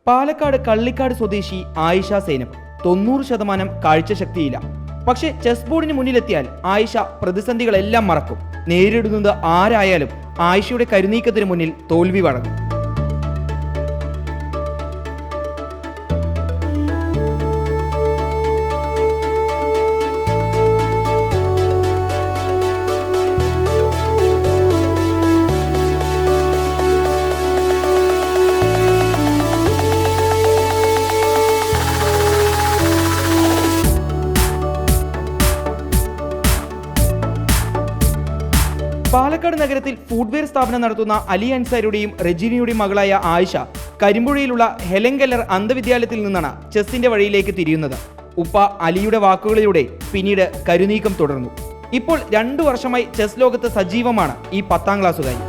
പാലക്കാട് കള്ളിക്കാട് സ്വദേശി ആയിഷ സൈനബ് 90% കാഴ്ചശക്തിയില്ല. പക്ഷേ ചെസ് ബോർഡിന് മുന്നിലെത്തിയാൽ ആയിഷ പ്രതിസന്ധികളെല്ലാം മറക്കും. നേരിടുന്നത് ആരായാലും ആയിഷയുടെ കരുനീക്കത്തിന് മുന്നിൽ തോൽവി വഴങ്ങും. പാലക്കാട് നഗരത്തിൽ ഫുഡ്വെയർ സ്ഥാപനം നടത്തുന്ന അലി അൻസാരിയുടെയും റെജീനയുടെയും മകളായ ആയിഷ കരിമ്പുഴയിലുള്ള ഹെലൻ കെല്ലർ അന്ധവിദ്യാലയത്തിൽ നിന്നാണ് ചെസ്സിന്റെ വഴിയിലേക്ക് തിരിയുന്നത്. ഉപ്പ അലിയുടെ വാക്കുകളിലൂടെ പിന്നീട് കരുനീക്കം തുടർന്നു. ഇപ്പോൾ 2 വർഷമായി ചെസ് ലോകത്ത് സജീവമാണ് ഈ 10ാം ക്ലാസ്സുകാരി.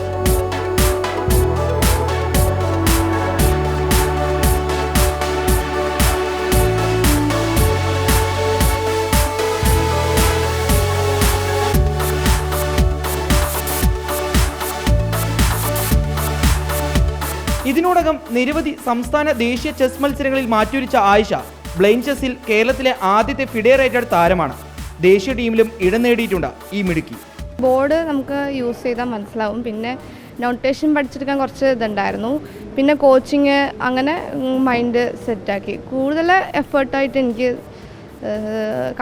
ഇതിനോടകം നിരവധി സംസ്ഥാന ദേശീയ ചെസ് മത്സരങ്ങളിൽ മാറ്റുരച്ച ആയിഷ ബ്ലൈൻഡ് ചെസ്സിൽ കേരളത്തിലെ ആദ്യത്തെ ഫെഡറേറ്റഡ് താരമാണ്. ദേശീയ ടീമിലും ഇടം നേടിയിട്ടുണ്ട് ഈ മിടുക്കി. ബോർഡ് നമുക്ക് യൂസ് ചെയ്താൽ മനസ്സിലാവും. പിന്നെ നോട്ടേഷൻ പഠിച്ചെടുക്കാൻ കുറച്ച് ഇതുണ്ടായിരുന്നു. പിന്നെ കോച്ചിങ് അങ്ങനെ മൈൻഡ് സെറ്റാക്കി. കൂടുതൽ എഫേർട്ടായിട്ട് എനിക്ക്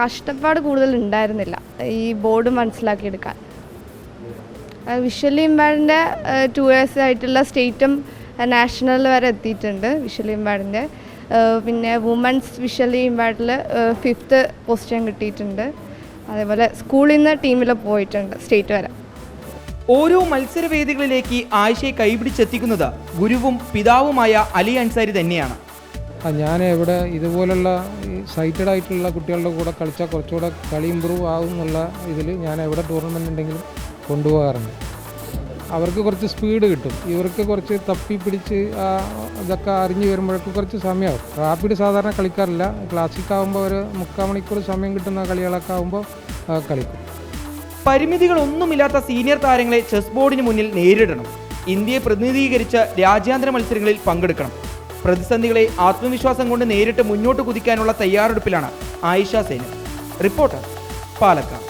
കഷ്ടപ്പാട് കൂടുതൽ ഉണ്ടായിരുന്നില്ല ഈ ബോർഡ് മനസ്സിലാക്കിയെടുക്കാൻ. വിഷ്വലി ഇമ്പാർഡിൻ്റെ 2 years ആയിട്ടുള്ള സ്റ്റേറ്റും നാഷണൽ വരെ എത്തിയിട്ടുണ്ട് വിഷ്വലി ഇമ്പാർഡിൻ്റെ. പിന്നെ വുമൻസ് വിഷ്വലി ഇമ്പാർഡിൽ 5th പൊസിഷൻ കിട്ടിയിട്ടുണ്ട്. അതേപോലെ സ്കൂളിൽ നിന്ന് ടീമിൽ പോയിട്ടുണ്ട് സ്റ്റേറ്റ് വരെ. ഓരോ മത്സരവേദികളിലേക്ക് ആയിഷയെ കൈപിടിച്ചെത്തിക്കുന്നത് ഗുരുവും പിതാവുമായ അലി അൻസാരി തന്നെയാണ്. ഞാൻ ഇവിടെ ഇതുപോലുള്ള സൈറ്റഡ് ആയിട്ടുള്ള കുട്ടികളുടെ കൂടെ കളിച്ചാൽ കുറച്ചുകൂടെ കളി ഇമ്പ്രൂവ് ആവും എന്നുള്ള ഇതിൽ ഞാൻ എവിടെ ടൂർണമെൻ്റ് ഉണ്ടെങ്കിലും കൊണ്ടുപോകാറുണ്ട്. അവർക്ക് കുറച്ച് സ്പീഡ് കിട്ടും. ഇവർക്ക് കുറച്ച് തപ്പി പിടിച്ച് ഇതൊക്കെ അറിഞ്ഞു വരുമ്പോഴേക്ക് കുറച്ച് സമയമാവും. റാപ്പിഡ് സാധാരണ കളിക്കാറില്ല. ക്ലാസിക് ആകുമ്പോൾ ഒരു 3/4 മണിക്കൂർ സമയം കിട്ടുന്ന കളികളൊക്കെ ആകുമ്പോൾ കളിക്കും. പരിമിതികളൊന്നുമില്ലാത്ത സീനിയർ താരങ്ങളെ ചെസ് ബോർഡിന് മുന്നിൽ നേരിടണം. ഇന്ത്യയെ പ്രതിനിധീകരിച്ച് രാജ്യാന്തര മത്സരങ്ങളിൽ പങ്കെടുക്കണം. പ്രതിസന്ധികളെ ആത്മവിശ്വാസം കൊണ്ട് നേരിട്ട് മുന്നോട്ട് കുതിക്കാനുള്ള തയ്യാറെടുപ്പിലാണ് ആയിഷ സൈനബ്. റിപ്പോർട്ടർ, പാലക്കാട്.